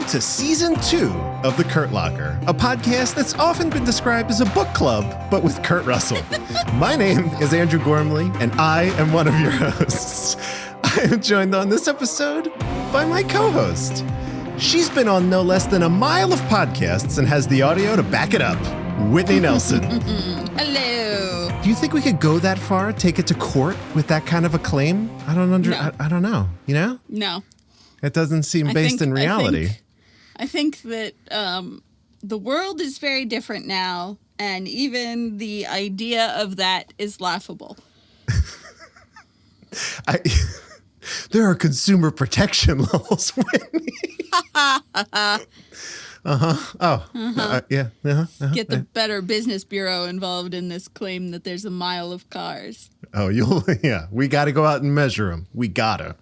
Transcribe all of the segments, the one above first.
to Season 2 of The Kurt Locker, a podcast that's often been described as a book club, but with Kurt Russell. My name is Andrew Gormley, and I am one of your hosts. I am joined on this episode by my co-host. She's been on no less than a mile of podcasts and has the audio to back it up. Whitney Nelson. Hello. Do you think we could go that far, take it to court with that kind of a claim? I don't know. You know? No. It doesn't seem based in reality. I think that the world is very different now, and even the idea of that is laughable. There are consumer protection laws, Whitney. Get the Better Business Bureau involved in this claim that there's a mile of cars. We got to go out and measure them. We gotta.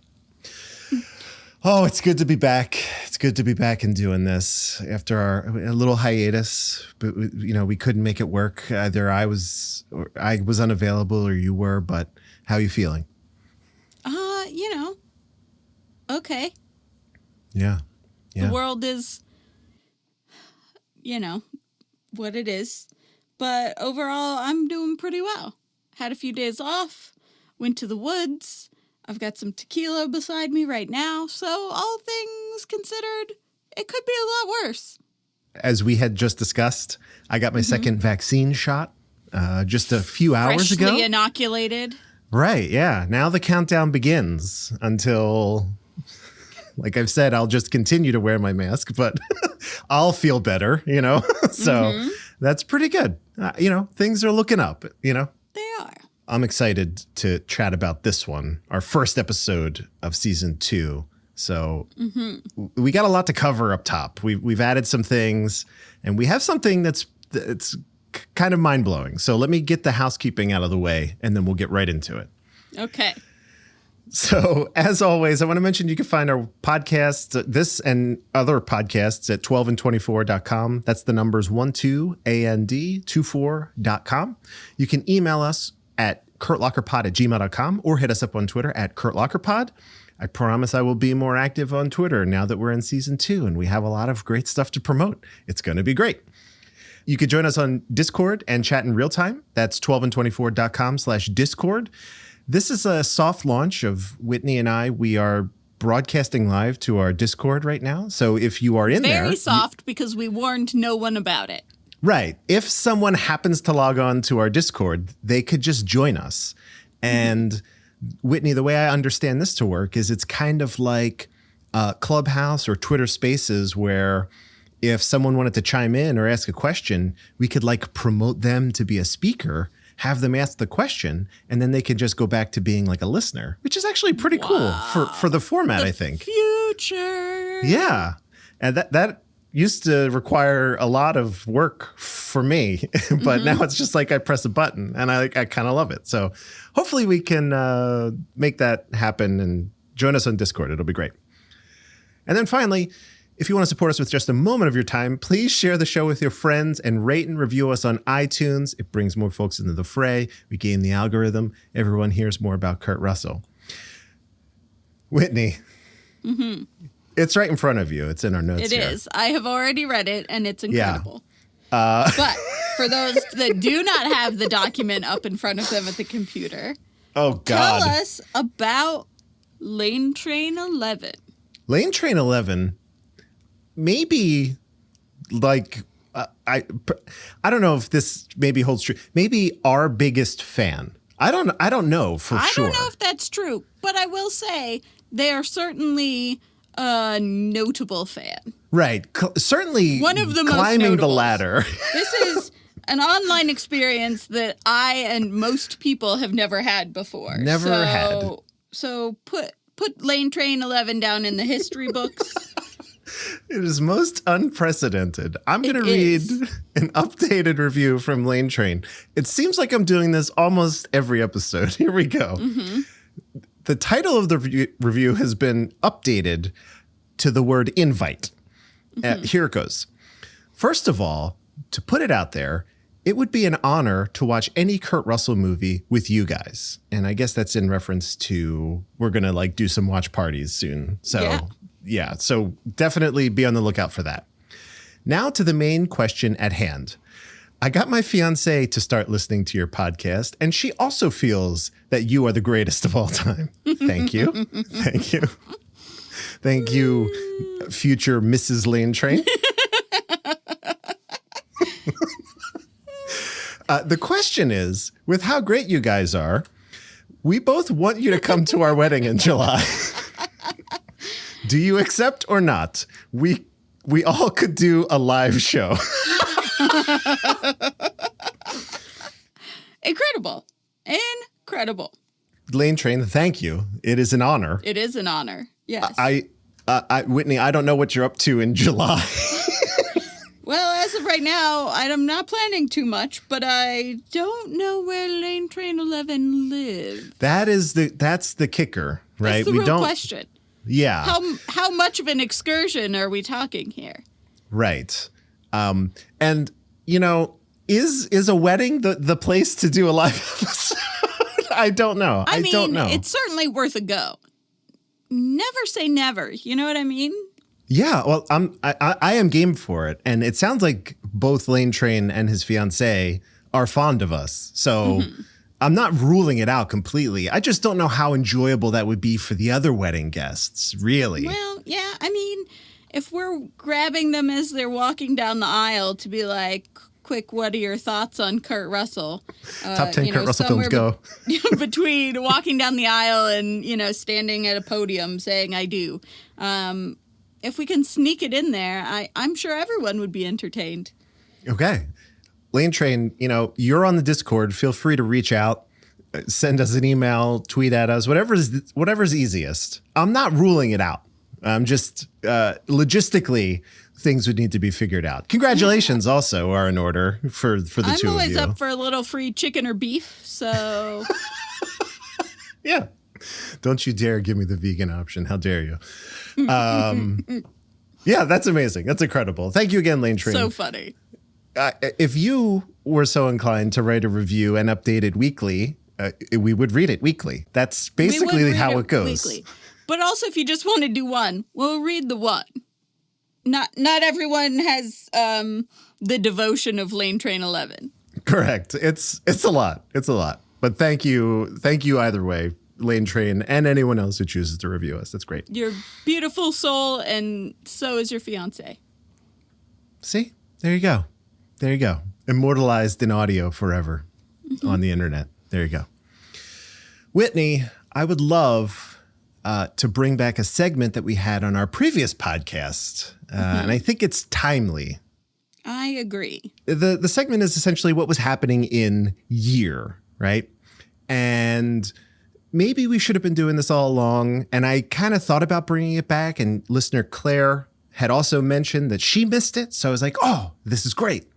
Oh, it's good to be back. It's good to be back and doing this after a little hiatus. But we couldn't make it work. Either I was unavailable or you were. But how are you feeling? Okay. Yeah. The world is, what it is. But overall, I'm doing pretty well. Had a few days off, went to the woods. I've got some tequila beside me right now. So all things considered, it could be a lot worse. As we had just discussed, I got my second vaccine shot just a few hours ago. Freshly inoculated. Right, yeah. Now the countdown begins until... Like I've said, I'll just continue to wear my mask, but I'll feel better, So that's pretty good. Things are looking up, They are. I'm excited to chat about this one, our first episode of season 2. So we got a lot to cover up top. We've added some things, and we have something that's kind of mind-blowing. So let me get the housekeeping out of the way, and then we'll get right into it. Okay. So, as always, I want to mention you can find our podcast, this and other podcasts at 12and24.com. That's the numbers 12and24.com. You can email us at kurtlockerpod@gmail.com or hit us up on Twitter at kurtlockerpod. I promise I will be more active on Twitter now that we're in season 2 and we have a lot of great stuff to promote. It's going to be great. You could join us on Discord and chat in real time. That's 12and24.com/Discord. This is a soft launch of Whitney and I. We are broadcasting live to our Discord right now. So if you are in there... Very soft because we warned no one about it. Right. If someone happens to log on to our Discord, they could just join us. And Whitney, the way I understand this to work is it's kind of like Clubhouse or Twitter Spaces where if someone wanted to chime in or ask a question, we could promote them to be a speaker, have them ask the question, and then they can just go back to being like a listener, which is actually pretty cool for the format, I think. Future. Yeah. And that used to require a lot of work for me, but now it's just like I press a button and I kind of love it. So hopefully we can make that happen and join us on Discord. It'll be great. And then finally, if you want to support us with just a moment of your time, please share the show with your friends and rate and review us on iTunes. It brings more folks into the fray. We game the algorithm. Everyone hears more about Kurt Russell. Whitney, it's right in front of you. It's in our notes here. It is. I have already read it, and it's incredible. Yeah. But for those that do not have the document up in front of them at the computer, oh God, tell us about Lane Train 11. Lane Train 11... Maybe I don't know if this maybe holds true. Maybe our biggest fan. I don't know for sure. I don't know if that's true, but I will say they are certainly a notable fan. Right. Certainly one of the climbing most the ladder. This is an online experience that I and most people have never had before. Never had. So put Lane Train 11 down in the history books. It is most unprecedented. I'm going to read an updated review from Lane Train. It seems like I'm doing this almost every episode. Here we go. The title of the review has been updated to the word invite. Here it goes. First of all, to put it out there, it would be an honor to watch any Kurt Russell movie with you guys. And I guess that's in reference to we're going to do some watch parties soon. So Yeah, so definitely be on the lookout for that. Now to the main question at hand. I got my fiance to start listening to your podcast, and she also feels that you are the greatest of all time. Thank you. Thank you. Thank you, future Mrs. Lane Train. The question is, with how great you guys are, we both want you to come to our wedding in July. Do you accept or not? We all could do a live show. Incredible. Incredible. Lane Train, thank you. It is an honor. It is an honor. Yes. Whitney, I don't know what you're up to in July. Well, as of right now, I'm not planning too much, but I don't know where Lane Train 11 lives. That's the kicker, right? That's the real question. Yeah. How much of an excursion are we talking here? Right. And you know, is a wedding the place to do a live episode? I don't know. I don't know. It's certainly worth a go. Never say never. You know what I mean? Yeah. Well, I am game for it, and it sounds like both Lane Train and his fiance are fond of us. So I'm not ruling it out completely. I just don't know how enjoyable that would be for the other wedding guests. Really. Well, yeah. I mean, if we're grabbing them as they're walking down the aisle to be like, quick, what are your thoughts on Kurt Russell? Top 10 Kurt Russell films go. Between walking down the aisle and, standing at a podium saying, I do. If we can sneak it in there, I'm sure everyone would be entertained. Okay. Lane Train, you're on the Discord. Feel free to reach out, send us an email, tweet at us, whatever's easiest. I'm not ruling it out. I'm just logistically, things would need to be figured out. Congratulations also are in order for the two of you. I'm always up for a little free chicken or beef, so. Yeah. Don't you dare give me the vegan option. How dare you? Yeah, that's amazing. That's incredible. Thank you again, Lane Train. So funny. If you were so inclined to write a review and update it weekly, we would read it weekly. That's basically how it goes. Weekly. But also, if you just want to do one, we'll read the one. Not everyone has the devotion of Lane Train 11. Correct. It's a lot. It's a lot. But thank you either way, Lane Train, and anyone else who chooses to review us. That's great. You're a beautiful soul, and so is your fiance. See? There you go. There you go. Immortalized in audio forever on the internet. There you go. Whitney, I would love to bring back a segment that we had on our previous podcast, and I think it's timely. I agree. The segment is essentially what was happening in year, right? And maybe we should have been doing this all along, and I kind of thought about bringing it back, and listener Claire had also mentioned that she missed it, so I was like, oh, this is great.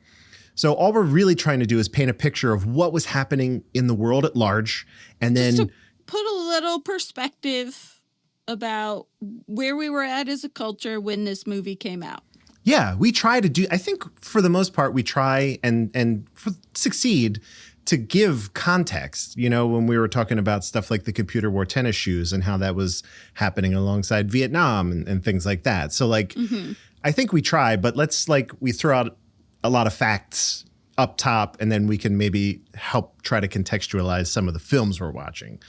So all we're really trying to do is paint a picture of what was happening in the world at large, and then just to put a little perspective about where we were at as a culture when this movie came out. Yeah, we try to do, I think for the most part, we try and succeed to give context. When we were talking about stuff like the computer wore tennis shoes and how that was happening alongside Vietnam and things like that. So I think we try, but we throw out a lot of facts up top, and then we can maybe help try to contextualize some of the films we're watching.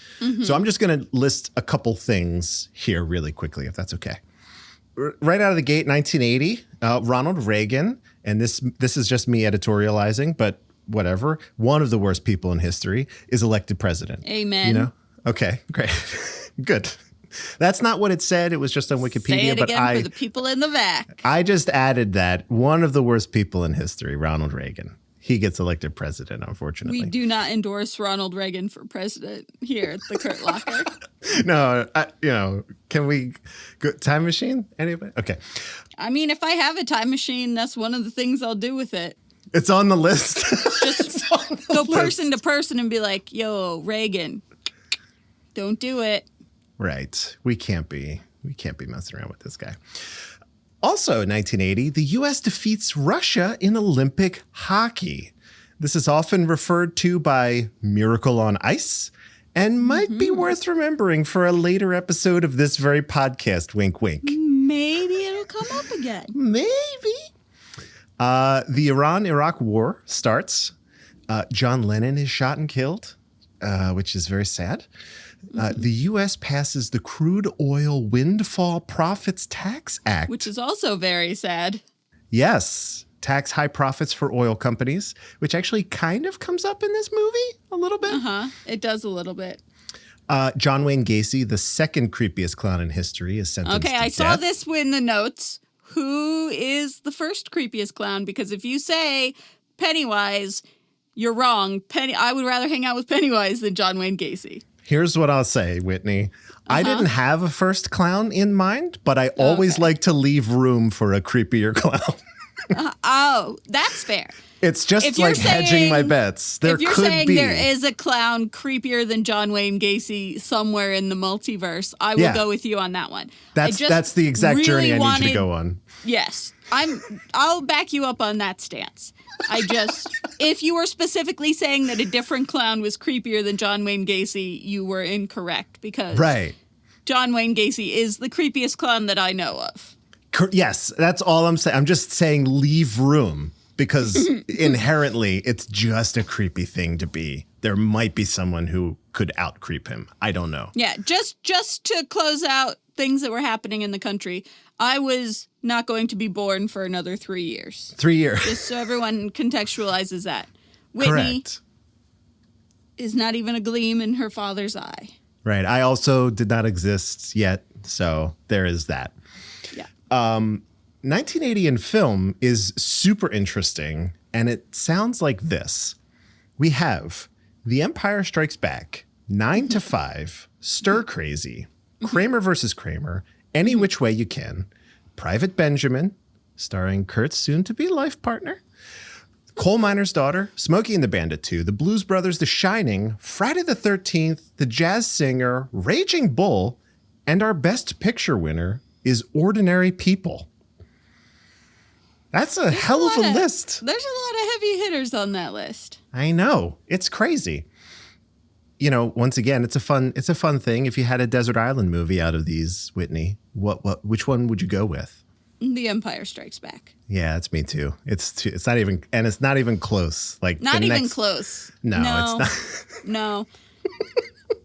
So I'm just going to list a couple things here really quickly, if that's okay. Right out of the gate, 1980, Ronald Reagan, and this is just me editorializing, but whatever, one of the worst people in history, is elected president. Amen. Okay, great. Good. That's not what it said. It was just on Wikipedia. Say it again for the people in the back. I just added that one of the worst people in history, Ronald Reagan. He gets elected president, unfortunately. We do not endorse Ronald Reagan for president here at the Kurt Locker. No, can we go time machine? Anybody? Okay. I mean, if I have a time machine, that's one of the things I'll do with it. It's on the list. Just go person to person and be like, yo, Reagan, don't do it. Right. We can't be messing around with this guy. Also in 1980, the U.S. defeats Russia in Olympic hockey. This is often referred to by Miracle on Ice and might be worth remembering for a later episode of this very podcast. Wink, wink. maybe it'll come up again. Maybe. The Iran-Iraq War starts. John Lennon is shot and killed, which is very sad. The U.S. passes the Crude Oil Windfall Profits Tax Act. Which is also very sad. Yes. Tax high profits for oil companies, which actually kind of comes up in this movie a little bit. It does a little bit. John Wayne Gacy, the second creepiest clown in history, is sentenced to death. Okay, I saw this in the notes. Who is the first creepiest clown? Because if you say Pennywise, you're wrong. I would rather hang out with Pennywise than John Wayne Gacy. Here's what I'll say, Whitney. I didn't have a first clown in mind, but I always like to leave room for a creepier clown. Oh, that's fair. It's just like hedging my bets. There if you're could saying be. There is a clown creepier than John Wayne Gacy somewhere in the multiverse, I will go with you on that one. That's the exact journey I need you to go on. Yes. I'll back you up on that stance. If you were specifically saying that a different clown was creepier than John Wayne Gacy, you were incorrect because John Wayne Gacy is the creepiest clown that I know of. Yes, that's all I'm saying. I'm just saying leave room because inherently it's just a creepy thing to be. There might be someone who could out-creep him. I don't know. Yeah, just to close out things that were happening in the country, I was not going to be born for another 3 years. 3 years. Just so everyone contextualizes that. Whitney is not even a gleam in her father's eye. Right. I also did not exist yet, so there is that. Yeah. 1980 in film is super interesting, and it sounds like this. We have The Empire Strikes Back, 9 to 5, Stir Crazy, Kramer versus Kramer, Any Which Way You Can, Private Benjamin, starring Kurt's soon-to-be life partner, Coal Miner's Daughter, Smokey and the Bandit 2, The Blues Brothers, The Shining, Friday the 13th, The Jazz Singer, Raging Bull, and our Best Picture winner is Ordinary People. That's a hell of a list. There's a lot of heavy hitters on that list. I know. It's crazy. You know, once again, it's a fun thing. If you had a desert island movie out of these, Whitney, which one would you go with? The Empire Strikes Back. Yeah, it's me too. It's not even close. Like not even close. No, it's not. No.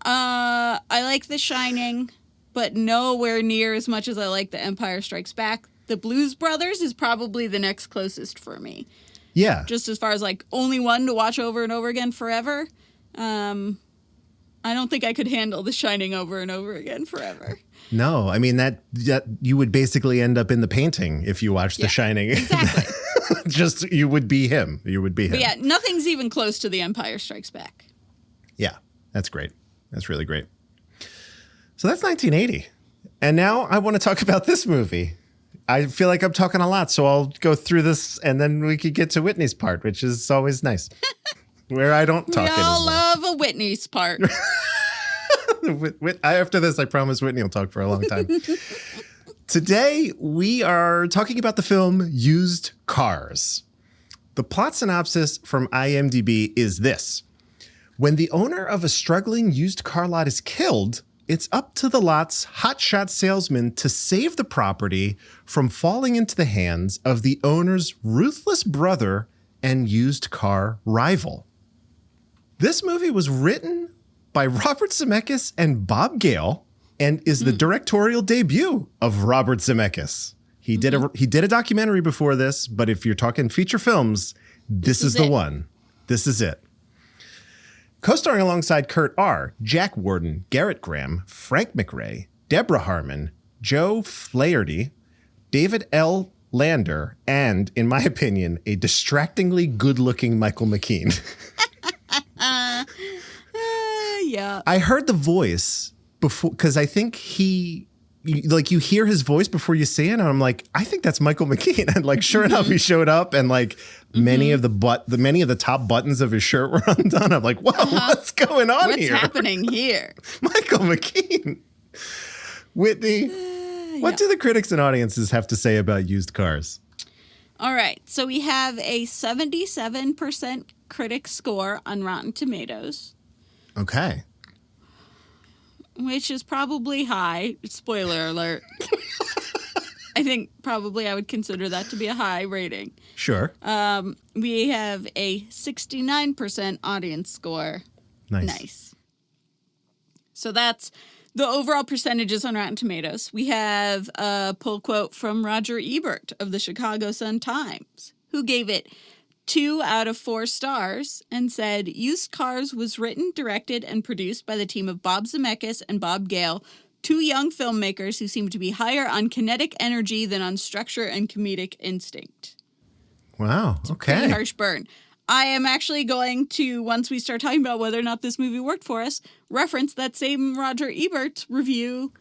I like The Shining, but nowhere near as much as I like The Empire Strikes Back. The Blues Brothers is probably the next closest for me. Yeah. Just as far as like only one to watch over and over again forever. I don't think I could handle The Shining over and over again forever. No, I mean that you would basically end up in the painting if you watched The Shining. Exactly. Just you would be him. You would be him. But yeah, nothing's even close to The Empire Strikes Back. Yeah, that's great. That's really great. So that's 1980. And now I want to talk about this movie. I feel like I'm talking a lot, so I'll go through this and then we could get to Whitney's part, which is always nice. Where I don't talk anymore. We all love a Whitney's part. After this, I promise Whitney will talk for a long time. Today, we are talking about the film Used Cars. The plot synopsis from IMDb is this. When the owner of a struggling used car lot is killed, it's up to the lot's hotshot salesman to save the property from falling into the hands of the owner's ruthless brother and used car rival. This movie was written by Robert Zemeckis and Bob Gale and is the directorial debut of Robert Zemeckis. He did a documentary before this, but if you're talking feature films, this is the one. This is it. Co-starring alongside Kurt are Jack Warden, Garrett Graham, Frank McRae, Deborah Harmon, Joe Flaherty, David L. Lander, and, in my opinion, a distractingly good-looking Michael McKean. Yeah. I heard the voice before, because I think you hear his voice before you see it, and I'm like, I think that's Michael McKean. And like, sure enough, he showed up, and like many of the top buttons of his shirt were undone. I'm like, whoa, what's going on here? What's happening here? Michael McKean. Whitney, what do the critics and audiences have to say about Used Cars? All right. So we have a 77% critic score on Rotten Tomatoes. Okay. Which is probably high. Spoiler alert. I think probably I would consider that to be a high rating. Sure. We have a 69% audience score. Nice. So that's the overall percentages on Rotten Tomatoes. We have a pull quote from Roger Ebert of the Chicago Sun-Times, who gave it 2 out of 4 stars and said, Used Cars was written, directed, and produced by the team of Bob Zemeckis and Bob Gale, 2 young filmmakers who seem to be higher on kinetic energy than on structure and comedic instinct. Wow. Okay. Pretty harsh burn. I am actually going to, once we start talking about whether or not this movie worked for us, reference that same Roger Ebert review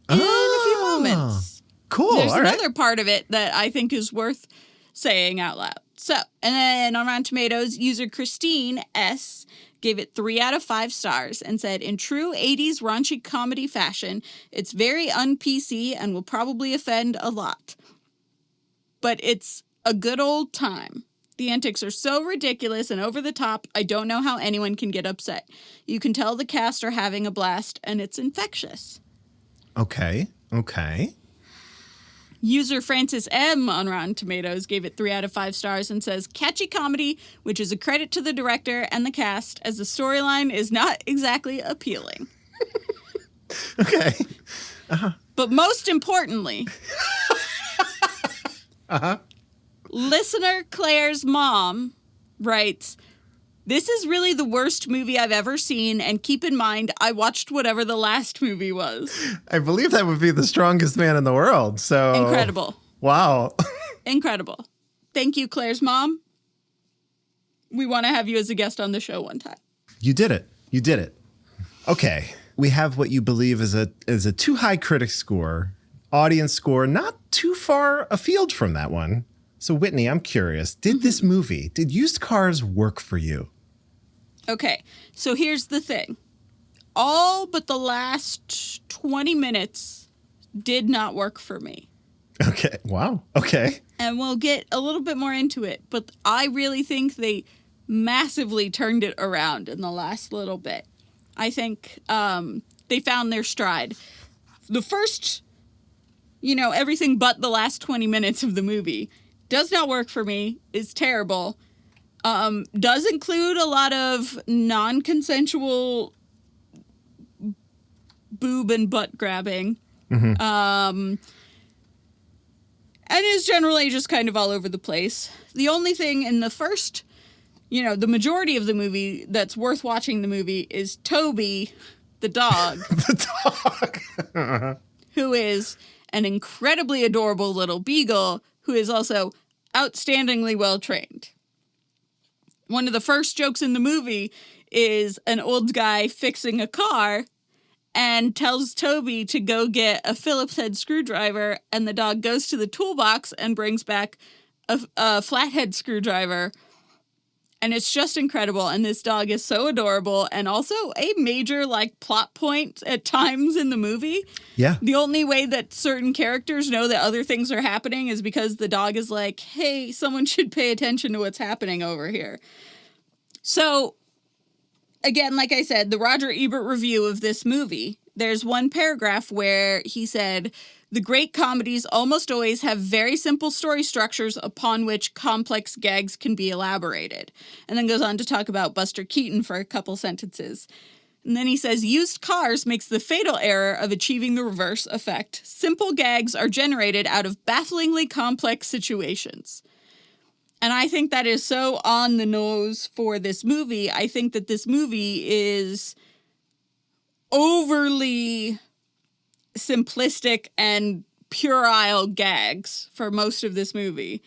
in a few moments. Cool. There's All another right. part of it that I think is worth saying out loud. So, and then on Rotten Tomatoes, user Christine S. gave it 3 out of 5 stars and said, in true 80s raunchy comedy fashion, it's very un-PC and will probably offend a lot. But it's a good old time. The antics are so ridiculous and over the top, I don't know how anyone can get upset. You can tell the cast are having a blast, and it's infectious. Okay. User Francis M. on Rotten Tomatoes gave it 3 out of 5 stars and says, catchy comedy, which is a credit to the director and the cast, as the storyline is not exactly appealing. Okay. But most importantly, listener Claire's mom writes, this is really the worst movie I've ever seen, and keep in mind, I watched whatever the last movie was. I believe that would be the strongest man in the world. So Incredible. Wow. Incredible. Thank you, Claire's mom. We want to have you as a guest on the show one time. You did it. Okay. We have what you believe is a too high critic score, audience score, not too far afield from that one. So Whitney, I'm curious, did Used Cars work for you? Okay, so here's the thing. All but the last 20 minutes did not work for me. Okay. Wow. Okay. And we'll get a little bit more into it, but I really think they massively turned it around in the last little bit. I think they found their stride. The first, everything but the last 20 minutes of the movie does not work for me, is terrible. Does include a lot of non-consensual boob and butt grabbing. Mm-hmm. And is generally just kind of all over the place. The only thing in the first, the majority of the movie that's worth watching the movie is Toby, the dog. The dog. Who is an incredibly adorable little beagle who is also outstandingly well trained. One of the first jokes in the movie is an old guy fixing a car and tells Toby to go get a Phillips head screwdriver, and the dog goes to the toolbox and brings back a flathead screwdriver. And it's just incredible, and this dog is so adorable, and also a major, plot point at times in the movie. Yeah. The only way that certain characters know that other things are happening is because the dog is like, hey, someone should pay attention to what's happening over here. So, again, like I said, the Roger Ebert review of this movie, there's one paragraph where he said, the great comedies almost always have very simple story structures upon which complex gags can be elaborated. And then goes on to talk about Buster Keaton for a couple sentences. And then he says, Used Cars makes the fatal error of achieving the reverse effect. Simple gags are generated out of bafflingly complex situations. And I think that is so on the nose for this movie. I think that this movie is overly simplistic and puerile gags for most of this movie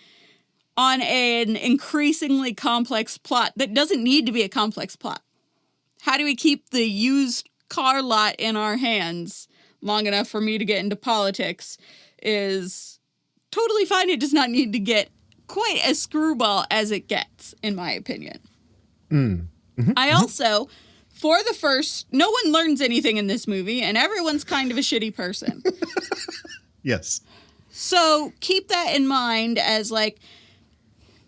on an increasingly complex plot that doesn't need to be a complex plot. How do we keep the used car lot in our hands long enough for me to get into politics is totally fine. It does not need to get quite as screwball as it gets, in my opinion. Mm-hmm. I also, for the first, no one learns anything in this movie, and everyone's kind of a shitty person. Yes. So keep that in mind as,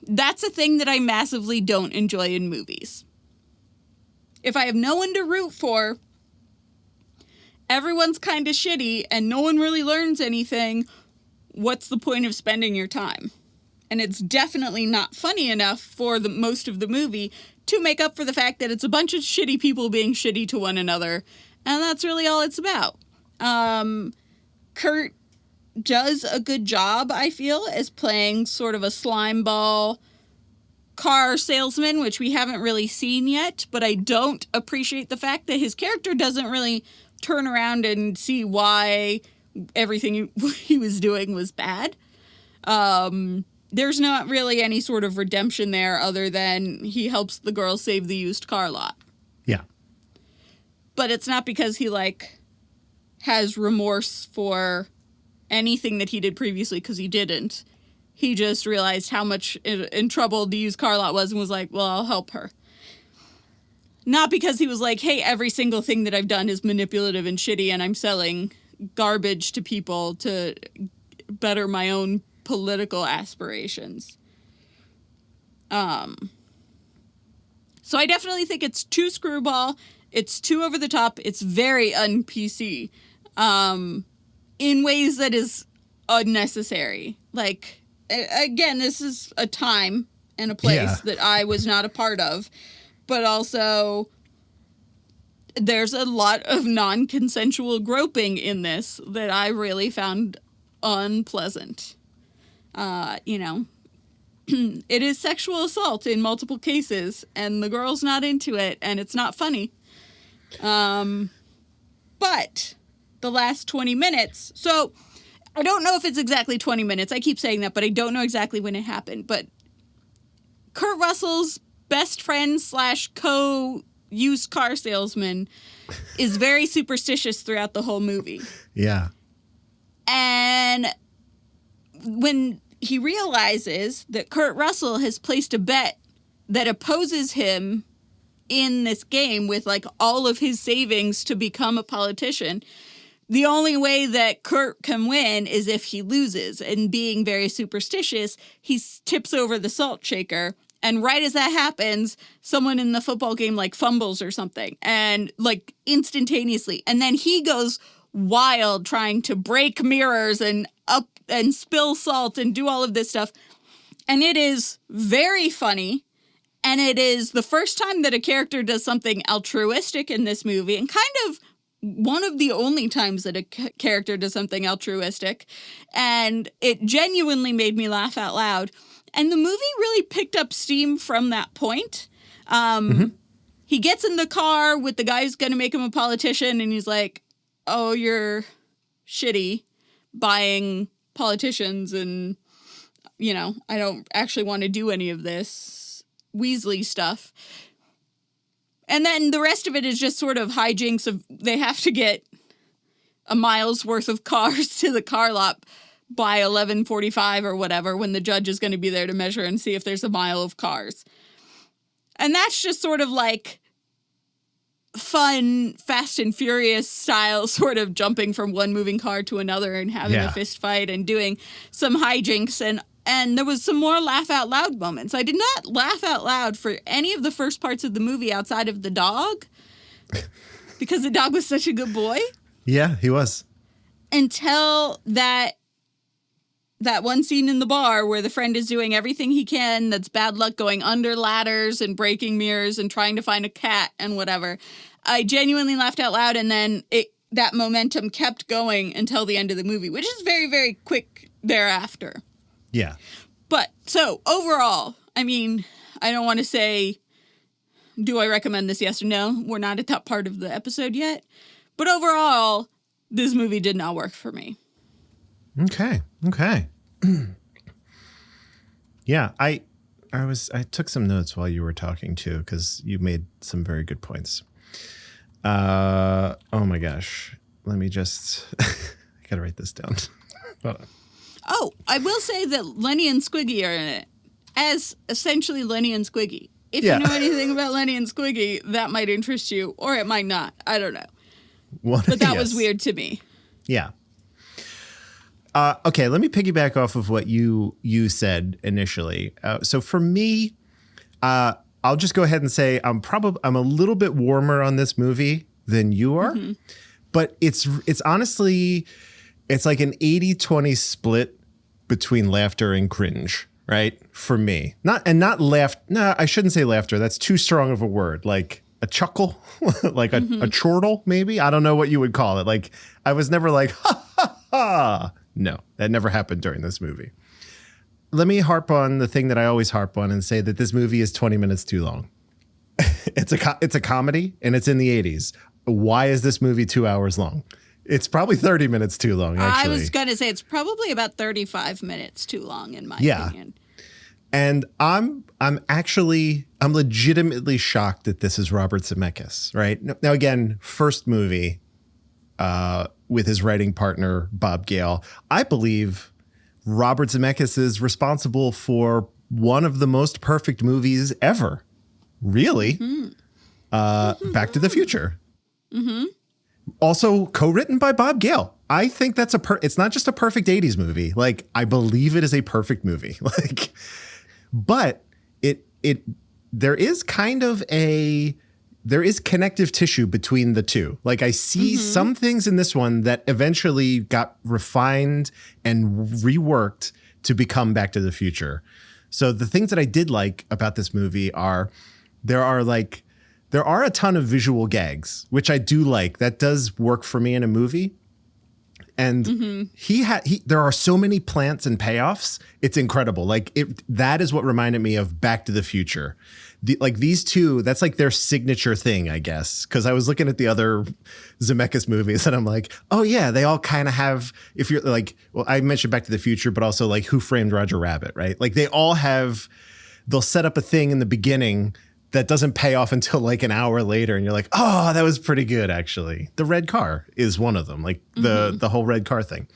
that's a thing that I massively don't enjoy in movies. If I have no one to root for, everyone's kind of shitty, and no one really learns anything, what's the point of spending your time? And it's definitely not funny enough for the most of the movie to make up for the fact that it's a bunch of shitty people being shitty to one another. And that's really all it's about. Kurt does a good job, I feel, as playing sort of a slimeball car salesman, which we haven't really seen yet. But I don't appreciate the fact that his character doesn't really turn around and see why everything he was doing was bad. There's not really any sort of redemption there other than he helps the girl save the used car lot. Yeah. But it's not because he, like, has remorse for anything that he did previously, because he didn't. He just realized how much in trouble the used car lot was and was like, well, I'll help her. Not because he was like, hey, every single thing that I've done is manipulative and shitty and I'm selling garbage to people to better my own political aspirations. So I definitely think it's too screwball. It's too over the top. It's very un-PC in ways that is unnecessary. Like, again, this is a time and a place that I was not a part of. But also, there's a lot of non-consensual groping in this that I really found unpleasant. It is sexual assault in multiple cases, and the girl's not into it, and it's not funny. But the last 20 minutes, so I don't know if it's exactly 20 minutes. I keep saying that, but I don't know exactly when it happened. But Kurt Russell's best friend / co-used car salesman is very superstitious throughout the whole movie. Yeah. And when he realizes that Kurt Russell has placed a bet that opposes him in this game with, like, all of his savings to become a politician, the only way that Kurt can win is if he loses. And being very superstitious, he tips over the salt shaker. And right as that happens, someone in the football game, like, fumbles or something. And, like, instantaneously. And then he goes wild trying to break mirrors and up and spill salt and do all of this stuff. And it is very funny. And it is the first time that a character does something altruistic in this movie, and kind of one of the only times that a character does something altruistic. And it genuinely made me laugh out loud. And the movie really picked up steam from that point. He gets in the car with the guy who's going to make him a politician, and he's like, oh, you're shitty buying politicians, and, you know, I don't actually want to do any of this Weasley stuff. And then the rest of it is just sort of hijinks of they have to get a mile's worth of cars to the car lot by 11:45 or whatever, when the judge is going to be there to measure and see if there's a mile of cars. And that's just sort of like fun, Fast and Furious style, sort of jumping from one moving car to another and having a fist fight and doing some hijinks. And there was some more laugh out loud moments. I did not laugh out loud for any of the first parts of the movie outside of the dog, because the dog was such a good boy. Yeah, he was. Until that one scene in the bar where the friend is doing everything he can that's bad luck, going under ladders and breaking mirrors and trying to find a cat and whatever. I genuinely laughed out loud, and then that momentum kept going until the end of the movie, which is very, very quick thereafter. Yeah. But, so, overall, I mean, I don't want to say, do I recommend this, yes or no? We're not at that part of the episode yet. But overall, this movie did not work for me. Okay. Yeah, I took some notes while you were talking too, because you made some very good points. Oh my gosh. Let me just, I gotta write this down. Hold on. Oh, I will say that Lenny and Squiggy are in it as essentially Lenny and Squiggy. If you know anything about Lenny and Squiggy, that might interest you, or it might not. I don't know. But that was weird to me. Yeah. Okay, let me piggyback off of what you said initially. So for me, I'll just go ahead and say I'm a little bit warmer on this movie than you are, but it's honestly, it's like an 80-20 split between laughter and cringe, right? For me. Not laugh. No, I shouldn't say laughter. That's too strong of a word. Like a chuckle, like a chortle, maybe. I don't know what you would call it. Like I was never like, ha, ha, ha. No, that never happened during this movie. Let me harp on the thing that I always harp on and say that this movie is 20 minutes too long. It's a comedy and it's in the 80s. Why is this movie 2 hours long? It's probably 30 minutes too long, actually. I was going to say it's probably about 35 minutes too long in my opinion. And I'm legitimately shocked that this is Robert Zemeckis, right? Now, again, first movie with his writing partner, Bob Gale. I believe Robert Zemeckis is responsible for one of the most perfect movies ever. Really? Back to the Future. Mm-hmm. Also co-written by Bob Gale. I think that's it's not just a perfect 80s movie. Like, I believe it is a perfect movie. Like, but there is connective tissue between the two. Like, I see some things in this one that eventually got refined and reworked to become Back to the Future. So the things that I did like about this movie are there are a ton of visual gags, which I do like. That does work for me in a movie. And there are so many plants and payoffs. It's incredible. Like that is what reminded me of Back to the Future. These two, that's like their signature thing, I guess. Because I was looking at the other Zemeckis movies and I'm like, oh yeah, they all kind of have, if you're like, well, I mentioned Back to the Future, but also like Who Framed Roger Rabbit, right? Like they'll set up a thing in the beginning that doesn't pay off until like an hour later. And you're like, oh, that was pretty good, actually. The red car is one of them, like the whole red car thing.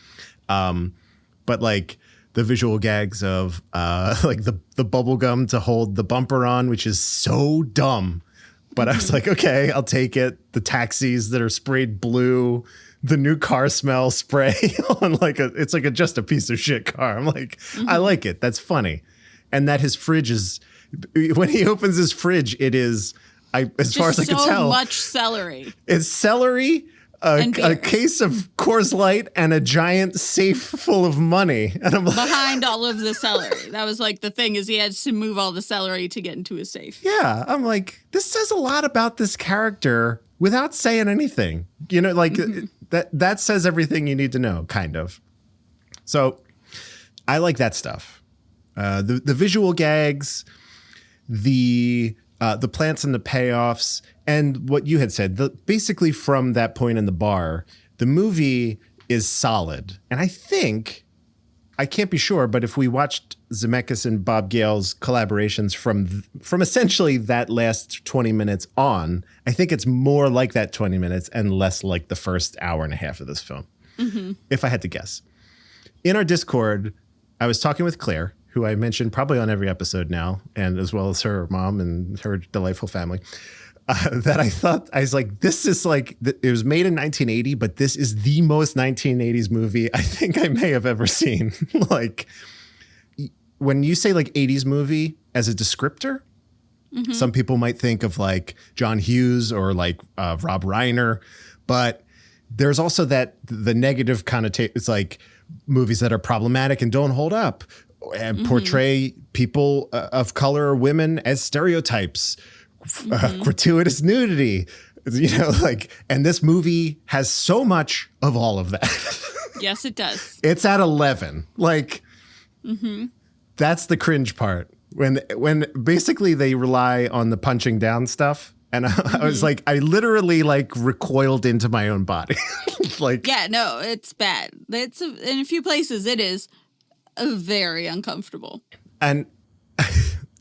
But like the visual gags of like the bubble gum to hold the bumper on, which is so dumb. But I was like, okay, I'll take it. The taxis that are sprayed blue, the new car smell spray on it's like just a piece of shit car. I'm like, I like it. That's funny. And that his fridge is, when he opens his fridge, it is, as far as I can tell, so much celery. It's celery, a case of Coors Light, and a giant safe full of money. And I'm like, behind all of the celery. That was like the thing, is he had to move all the celery to get into his safe. Yeah, I'm like, this says a lot about this character without saying anything. You know, like that says everything you need to know, kind of. So I like that stuff. The visual gags, the plants and the payoffs, and what you had said, basically from that point in the bar, the movie is solid. And I think, I can't be sure, but if we watched Zemeckis and Bob Gale's collaborations from essentially that last 20 minutes on, I think it's more like that 20 minutes and less like the first hour and a half of this film, if I had to guess. In our Discord, I was talking with Claire, who I mentioned probably on every episode now, and as well as her mom and her delightful family, that I was like, this is like, it was made in 1980, but this is the most 1980s movie I think I may have ever seen. Like, when you say like 80s movie as a descriptor, some people might think of like John Hughes or like Rob Reiner, but there's also the negative connotation. It's like movies that are problematic and don't hold up, and portray people of color or women as stereotypes, gratuitous nudity, you know, like, and this movie has so much of all of that. Yes, it does. It's at 11. Like, that's the cringe part. When basically they rely on the punching down stuff. And I was like, I literally like recoiled into my own body. Like, yeah, no, it's bad. It's in a few places it is very uncomfortable. And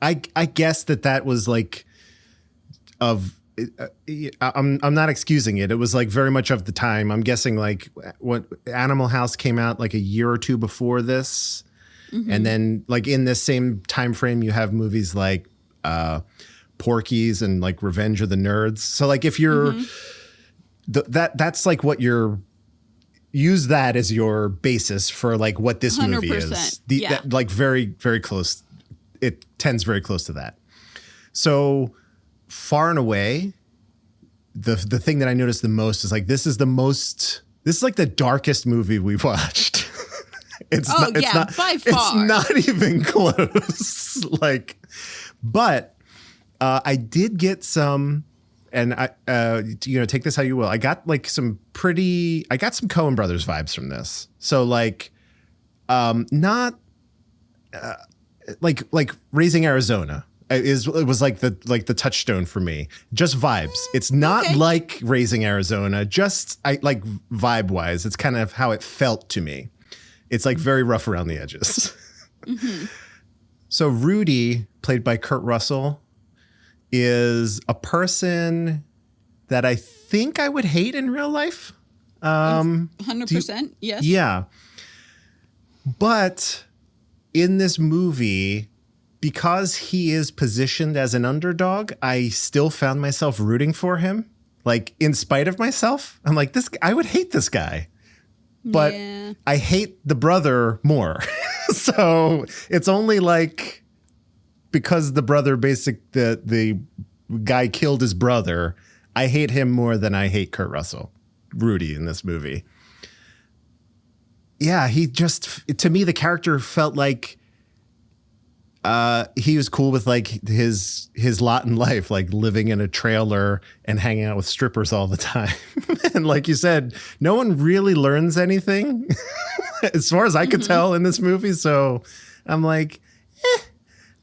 I guess that was like I'm not excusing it. It was like very much of the time. I'm guessing like what Animal House came out like a year or two before this. And then like in this same time frame, you have movies like Porky's and like Revenge of the Nerds. So like if you're that's like what you're, use that as your basis for like what this movie is. That, like very, very close. It tends very close to that. So far and away, the thing that I noticed the most is like, this is like the darkest movie we've watched. It's Oh, not, it's yeah, not, by It's far. not even close. Like, but I did get some, and take this how you will. I got like some Coen Brothers vibes from this. So like, not like Raising Arizona. It was like the touchstone for me. Just vibes. It's not Okay. like Raising Arizona. Just like vibe wise, it's kind of how it felt to me. It's like very rough around the edges. Mm-hmm. So Rudy, played by Kurt Russell, is a person that I think I would hate in real life. 100%. Yes. Yeah. But in this movie, because he is positioned as an underdog, I still found myself rooting for him. Like, in spite of myself, I'm like, I would hate this guy. But Yeah. I hate the brother more. So it's only like because the brother the guy killed his brother, I hate him more than I hate Kurt Russell, Rudy, in this movie. Yeah, to me, the character felt like he was cool with like his lot in life, like living in a trailer and hanging out with strippers all the time. And like you said, no one really learns anything as far as I could tell in this movie. So I'm like,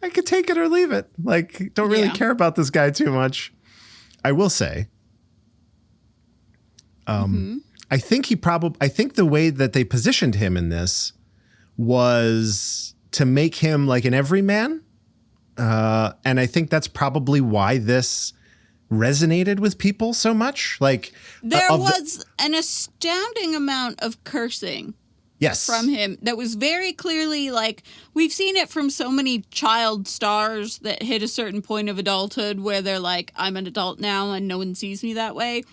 I could take it or leave it. Like, don't really care about this guy too much. I will say, I think the way that they positioned him in this was to make him like an everyman. And I think that's probably why this resonated with people so much. Like There was an astounding amount of cursing from him that was very clearly like, we've seen it from so many child stars that hit a certain point of adulthood where they're like, I'm an adult now and no one sees me that way.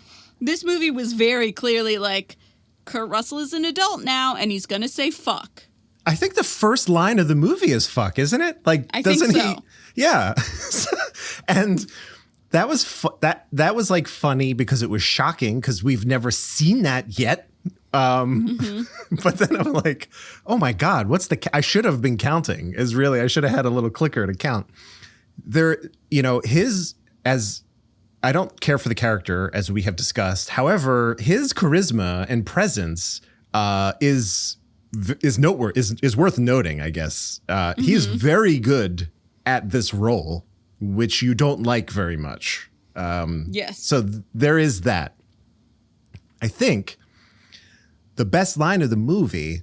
This movie was very clearly like, Kurt Russell is an adult now and he's going to say fuck. I think the first line of the movie is fuck, isn't it? Like, I doesn't think so. he? Yeah. And that was that was like funny because it was shocking because we've never seen that yet. But then I'm like, oh my God, I should have been counting I should have had a little clicker to count there. I don't care for the character, as we have discussed. However, his charisma and presence is worth noting, I guess. He is very good at this role, which you don't like very much. Yes. So there is that. I think the best line of the movie,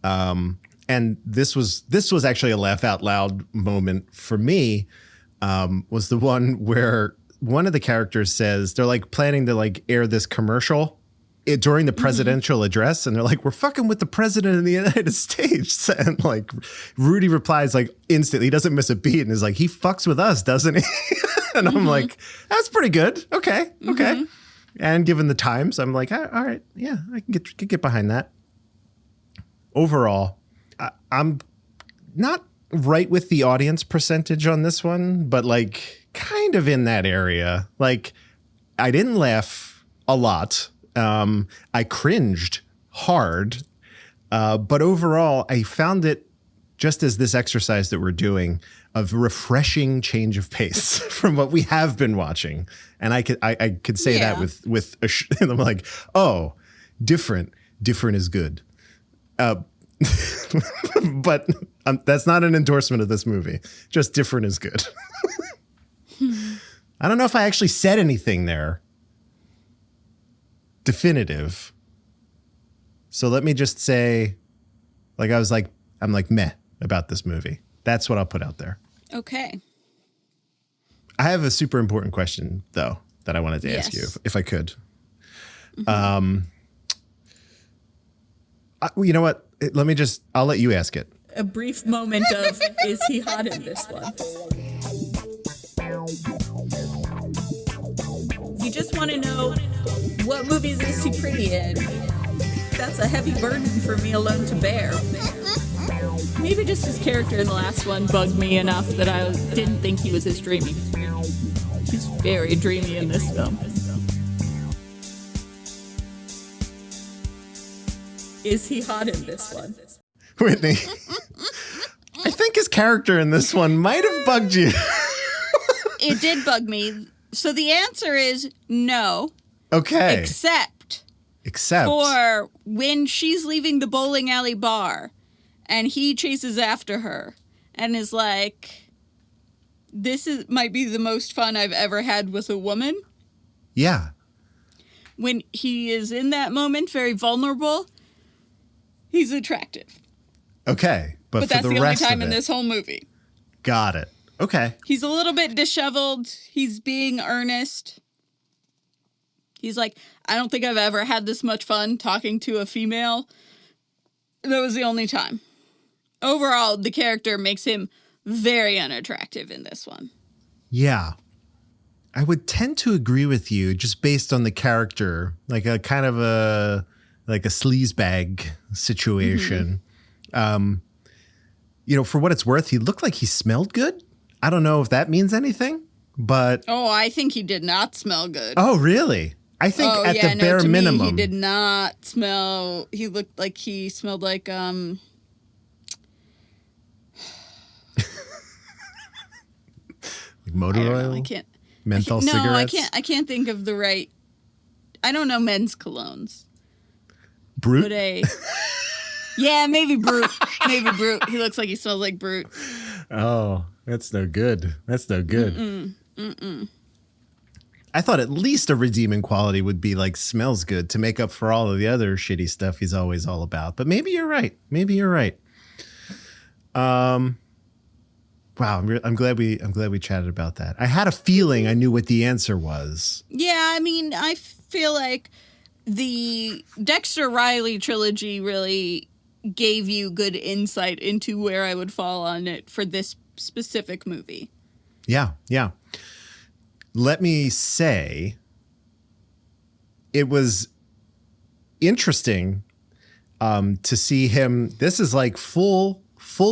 and this was actually a laugh out loud moment for me, was the one where one of the characters says they're like planning to like air this commercial during the presidential address, and they're like, we're fucking with the president of the United States. And like Rudy replies like instantly, he doesn't miss a beat, and is like, he fucks with us, doesn't he? And I'm like, that's pretty good. Okay. And given the times, I'm like, all right, yeah, I can get behind that. Overall, I'm not right with the audience percentage on this one, but like kind of in that area. Like, I didn't laugh a lot. I cringed hard, but overall, I found it, just as this exercise that we're doing, of refreshing change of pace from what we have been watching. And I could say that with I'm like, oh, different is good. But that's not an endorsement of this movie. Just different is good. I don't know if I actually said anything there definitive. So let me just say, like, I'm like meh about this movie. That's what I'll put out there. Okay. I have a super important question, though, that I wanted to ask you, if I could. You know what? I'll let you ask it. A brief moment of, is he hot in this one? You just want to know, what movies is he pretty in? That's a heavy burden for me alone to bear. Maybe just his character in the last one bugged me enough that I didn't think he was as dreamy. He's very dreamy in this film. Is he hot in this one? Whitney, I think his character in this one might have bugged you. It did bug me. So the answer is no. Okay. Except for when she's leaving the bowling alley bar and he chases after her and is like, might be the most fun I've ever had with a woman. Yeah. When he is in that moment, very vulnerable, he's attractive. Okay. But for that's the the only rest time of in it, this whole movie. Got it. Okay. He's a little bit disheveled. He's being earnest. He's like, I don't think I've ever had this much fun talking to a female. That was the only time. Overall, the character makes him very unattractive in this one. Yeah. I would tend to agree with you just based on the character, like a kind of a sleazebag situation. For what it's worth, he looked like he smelled good. I don't know if that means anything, but... Oh, I think he did not smell good. Oh, really? I think the bare minimum... Me, he did not smell... He looked like he smelled like... motor oil? I can't... Menthol cigarettes? No, I can't think of the right... I don't know men's colognes. Brute? Yeah, maybe Brute. Maybe Brute. He looks like he smells like Brute. Oh, that's no good. That's no good. I thought at least a redeeming quality would be like smells good to make up for all of the other shitty stuff he's always all about. But maybe you're right. Wow, I'm glad we chatted about that. I had a feeling I knew what the answer was. Yeah, I mean, I feel like the Dexter Riley trilogy really gave you good insight into where I would fall on it for this specific movie. Yeah. Let me say it was interesting to see him. This is like full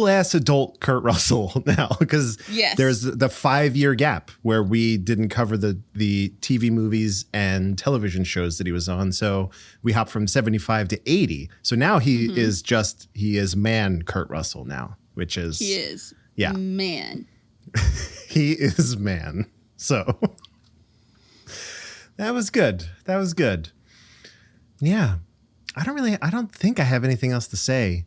ass adult Kurt Russell now, because there's the 5-year gap where we didn't cover the TV movies and television shows that he was on. So we hop from 75 to 80. So now he is man Kurt Russell now, which is man. He is man. So that was good. Yeah. I don't think I have anything else to say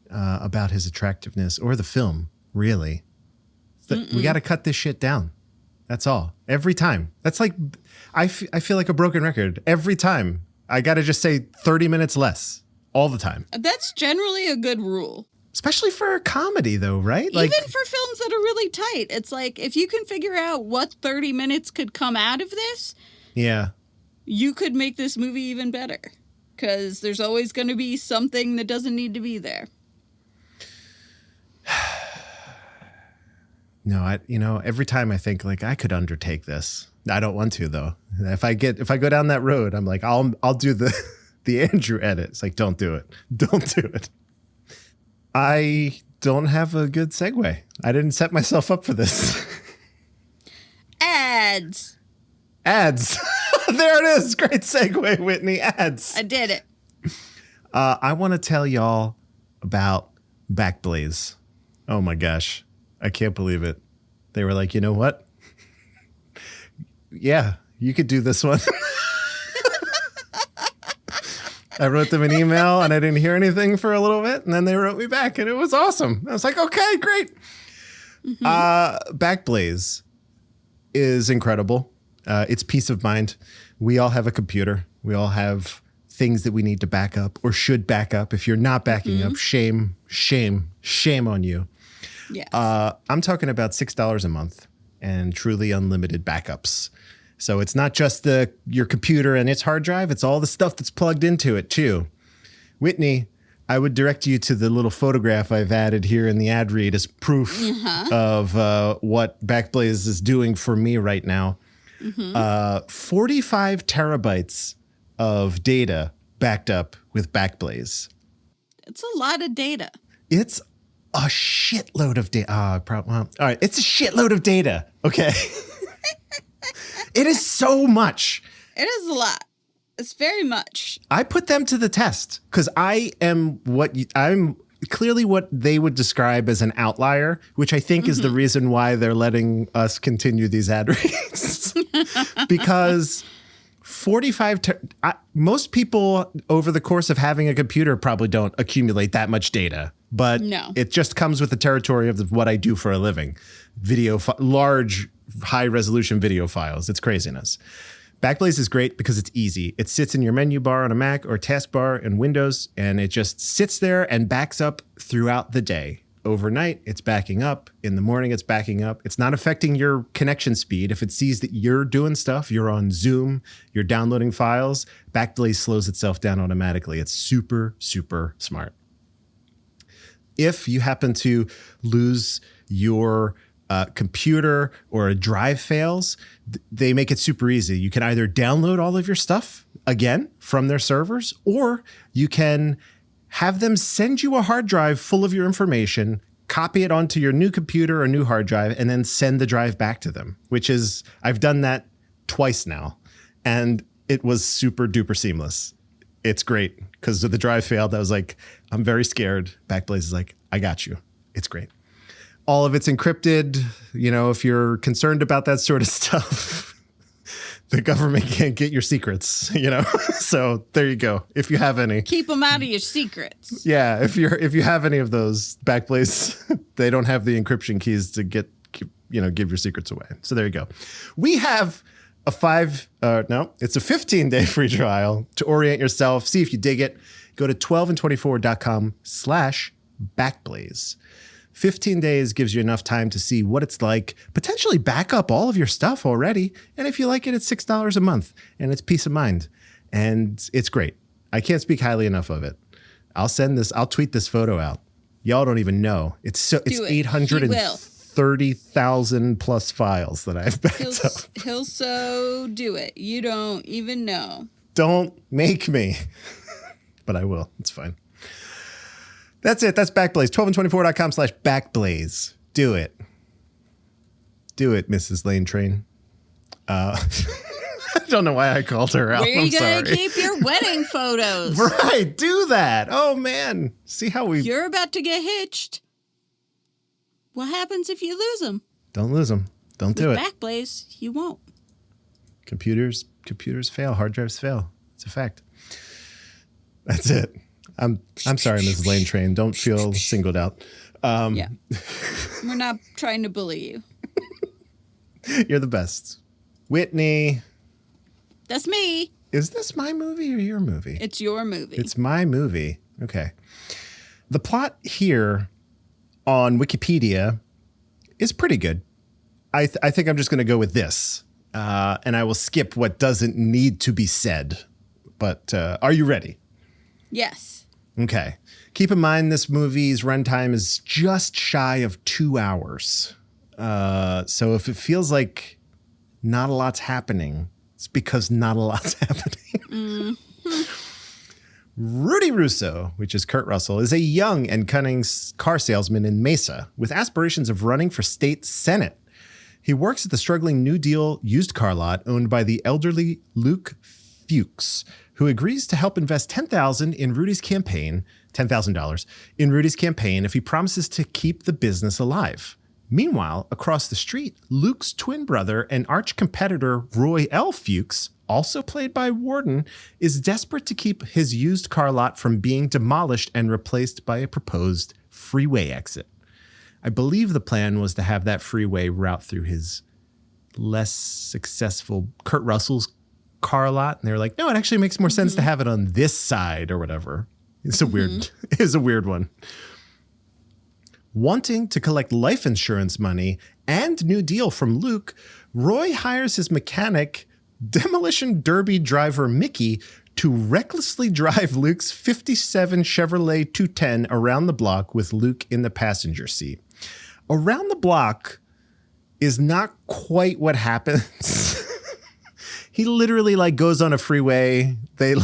about his attractiveness or the film, really. We got to cut this shit down. That's all. Every time. That's like, I feel like a broken record. Every time. I got to just say 30 minutes less all the time. That's generally a good rule. Especially for a comedy, though, right? Even for films that are really tight. It's like, if you can figure out what 30 minutes could come out of this, you could make this movie even better. Because there's always going to be something that doesn't need to be there. No, every time I think like I could undertake this. I don't want to, though. If I go down that road, I'm like, I'll do the Andrew edit. It's like, don't do it. Don't do it. I don't have a good segue. I didn't set myself up for this. Ads. There it is. Great segue, Whitney. Ads. I did it. I want to tell y'all about Backblaze. Oh my gosh. I can't believe it. They were like, you know what? Yeah, you could do this one. I wrote them an email and I didn't hear anything for a little bit. And then they wrote me back and it was awesome. I was like, okay, great. Backblaze is incredible. It's peace of mind. We all have a computer. We all have things that we need to back up or should back up. If you're not backing up, shame on you. Yes. I'm talking about $6 a month and truly unlimited backups. So it's not just your computer and its hard drive. It's all the stuff that's plugged into it too. Whitney, I would direct you to the little photograph I've added here in the ad read as proof of what Backblaze is doing for me right now. 45 terabytes of data backed up with Backblaze. It's a lot of data. It's a shitload of data. All right, it's a shitload of data. Okay. It is so much. It is a lot. It's very much. I put them to the test because I'm clearly what they would describe as an outlier, which I think is the reason why they're letting us continue these ad reads. Because 45, most people over the course of having a computer probably don't accumulate that much data. But it just comes with the territory of what I do for a living. Large, high-resolution video files. It's craziness. Backblaze is great because it's easy. It sits in your menu bar on a Mac or taskbar in Windows, and it just sits there and backs up throughout the day. Overnight, it's backing up. In the morning, it's backing up. It's not affecting your connection speed. If it sees that you're doing stuff, you're on Zoom, you're downloading files, Backblaze slows itself down automatically. It's super, super smart. If you happen to lose your computer or a drive fails, they make it super easy. You can either download all of your stuff again from their servers, or you can have them send you a hard drive full of your information, copy it onto your new computer or new hard drive, and then send the drive back to them, which is, I've done that twice now, and it was super duper seamless. It's great because the drive failed. I was like, I'm very scared. Backblaze is like, I got you. It's great. All of it's encrypted. You know, if you're concerned about that sort of stuff, the government can't get your secrets, you know? So there you go. If you have any. Keep them out of your secrets. Yeah. If you have any of those, Backblaze, they don't have the encryption keys to give your secrets away. So there you go. We have it's a 15-day free trial to orient yourself. See if you dig it. Go to 12and24.com/Backblaze. 15 days gives you enough time to see what it's like, potentially back up all of your stuff already. And if you like it, it's $6 a month and it's peace of mind. And it's great. I can't speak highly enough of it. I'll tweet this photo out. Y'all don't even know. It's 830,000 plus files that I've backed up. He'll so do it. You don't even know. Don't make me. But I will. It's fine. That's it. That's Backblaze. 12and24.com/Backblaze. Do it. Do it, Mrs. Lane Train. I don't know why I called her out. Where are you going to keep your wedding photos? Right. Do that. Oh, man. See how You're about to get hitched. What happens if you lose them? Don't lose them. Don't do it. Backblaze, you won't. Computers fail. Hard drives fail. It's a fact. That's it. I'm sorry, Mrs. Lane Train. Don't feel singled out. Yeah. We're not trying to bully you. You're the best. Whitney. That's me. Is this my movie or your movie? It's your movie. It's my movie. Okay. The plot here on Wikipedia is pretty good. I think I'm just going to go with this. And I will skip what doesn't need to be said. But are you ready? Yes. Okay. Keep in mind this movie's runtime is just shy of 2 hours. So if it feels like not a lot's happening, it's because not a lot's happening. Rudy Russo, which is Kurt Russell, is a young and cunning car salesman in Mesa with aspirations of running for state senate. He works at the struggling New Deal used car lot owned by the elderly Luke Fuchs, who agrees to help invest $10,000 in Rudy's campaign, $10,000 in Rudy's campaign if he promises to keep the business alive. Meanwhile, across the street, Luke's twin brother and arch competitor Roy L. Fuchs, also played by Warden, is desperate to keep his used car lot from being demolished and replaced by a proposed freeway exit. I believe the plan was to have that freeway route through his less successful Kurt Russell's car lot, and they're like, no, it actually makes more sense to have it on this side or whatever. It's a weird one. Wanting to collect life insurance money and New Deal from Luke, Roy hires his mechanic, demolition derby driver Mickey, to recklessly drive Luke's 57 Chevrolet 210 around the block with Luke in the passenger seat. Around the block is not quite what happens. He literally goes on a freeway. They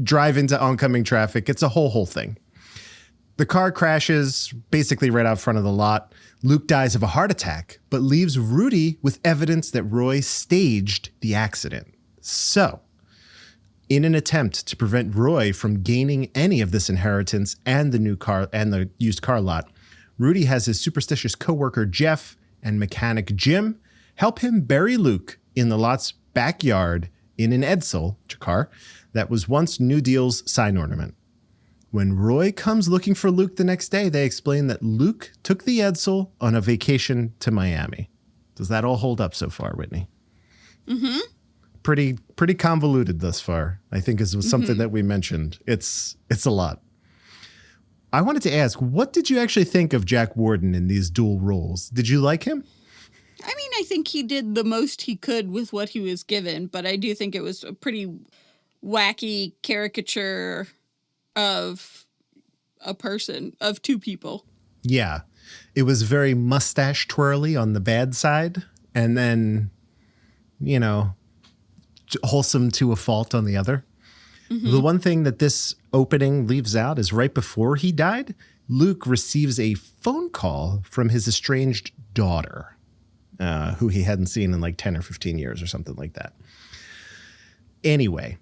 drive into oncoming traffic. It's a whole thing. The car crashes basically right out front of the lot. Luke dies of a heart attack, but leaves Rudy with evidence that Roy staged the accident. So In an attempt to prevent Roy from gaining any of this inheritance and the new car and the used car lot, Rudy has his superstitious coworker Jeff and mechanic Jim help him bury Luke in the lot's backyard in an Edsel, a car, that was once New Deal's sign ornament. When Roy comes looking for Luke the next day, they explain that Luke took the Edsel on a vacation to Miami. Does that all hold up so far, Whitney? Mm-hmm. Pretty convoluted thus far. I think is something that we mentioned. It's a lot. I wanted to ask, what did you actually think of Jack Warden in these dual roles? Did you like him? I mean, I think he did the most he could with what he was given, but I do think it was a pretty wacky caricature of a person, of two people. Yeah. It was very mustache twirly on the bad side, and then, wholesome to a fault on the other. Mm-hmm. The one thing that this opening leaves out is right before he died, Luke receives a phone call from his estranged daughter, who he hadn't seen in like 10 or 15 years or something like that. Anyway,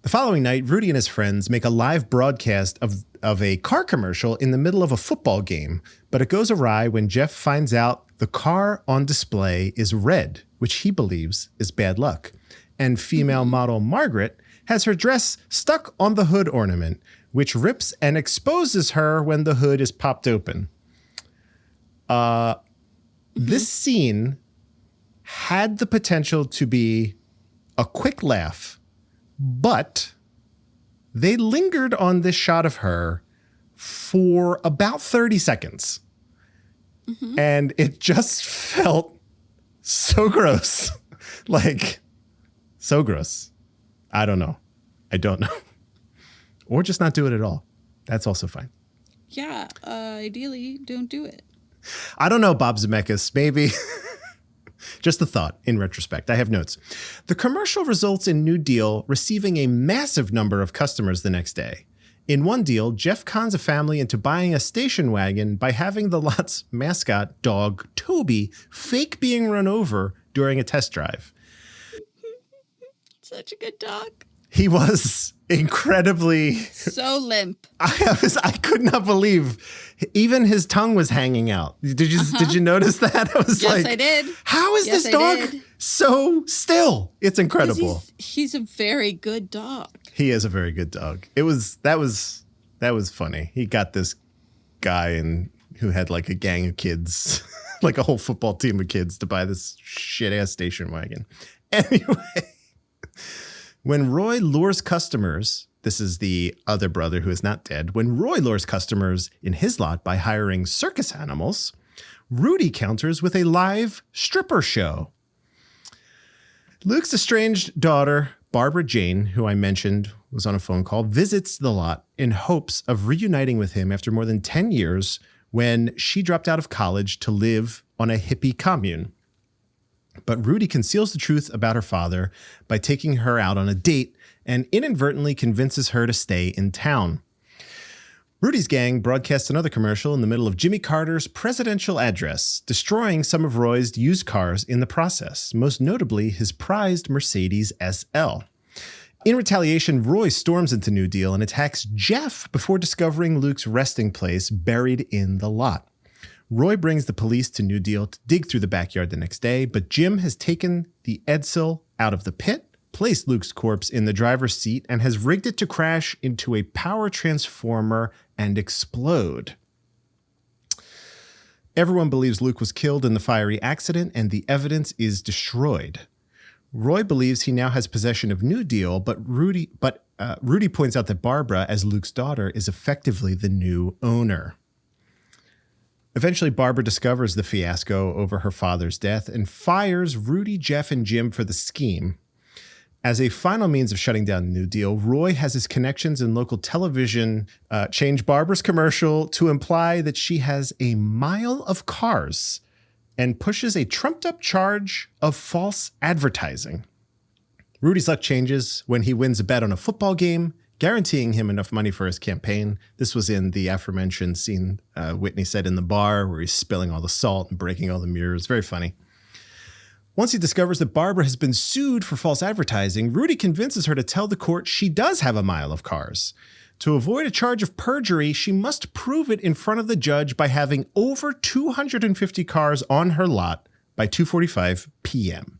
the following night, Rudy and his friends make a live broadcast of a car commercial in the middle of a football game, but it goes awry when Jeff finds out the car on display is red, which he believes is bad luck. And female model Margaret has her dress stuck on the hood ornament, which rips and exposes her when the hood is popped open. This scene had the potential to be a quick laugh, but they lingered on this shot of her for about 30 seconds. Mm-hmm. And it just felt so gross. So gross. I don't know. Or just not do it at all. That's also fine. Yeah, ideally, don't do it. I don't know, Bob Zemeckis. Maybe. Just a thought in retrospect. I have notes. The commercial results in New Deal receiving a massive number of customers the next day. In one deal, Jeff cons a family into buying a station wagon by having the lot's mascot dog, Toby, fake being run over during a test drive. Such a good dog. He was incredibly... so limp. I could not believe even his tongue was hanging out. Did you notice that? I was yes, I did. How is this dog so still? It's incredible. He's a very good dog. He is a very good dog. That was funny. He got this guy who had like a gang of kids, like a whole football team of kids to buy this shit ass station wagon. Anyway, when Roy lures customers, this is the other brother who is not dead. When Roy lures customers in his lot by hiring circus animals, Rudy counters with a live stripper show. Luke's estranged daughter, Barbara Jane, who I mentioned was on a phone call, visits the lot in hopes of reuniting with him after more than 10 years when she dropped out of college to live on a hippie commune. But Rudy conceals the truth about her father by taking her out on a date and inadvertently convinces her to stay in town. Rudy's gang broadcasts another commercial in the middle of Jimmy Carter's presidential address, destroying some of Roy's used cars in the process, most notably his prized Mercedes SL. In retaliation, Roy storms into New Deal and attacks Jeff before discovering Luke's resting place buried in the lot. Roy brings the police to New Deal to dig through the backyard the next day, but Jim has taken the Edsel out of the pit, placed Luke's corpse in the driver's seat, and has rigged it to crash into a power transformer and explode. Everyone believes Luke was killed in the fiery accident, and the evidence is destroyed. Roy believes he now has possession of New Deal, but Rudy points out that Barbara, as Luke's daughter, is effectively the new owner. Eventually, Barbara discovers the fiasco over her father's death and fires Rudy, Jeff, and Jim for the scheme. As a final means of shutting down the New Deal, Roy has his connections in local television change Barbara's commercial to imply that she has a mile of cars and pushes a trumped-up charge of false advertising. Rudy's luck changes when he wins a bet on a football game, guaranteeing him enough money for his campaign. This was in the aforementioned scene Whitney said in the bar where he's spilling all the salt and breaking all the mirrors. Very funny. Once he discovers that Barbara has been sued for false advertising, Rudy convinces her to tell the court she does have a mile of cars. To avoid a charge of perjury, she must prove it in front of the judge by having over 250 cars on her lot by 2:45 p.m.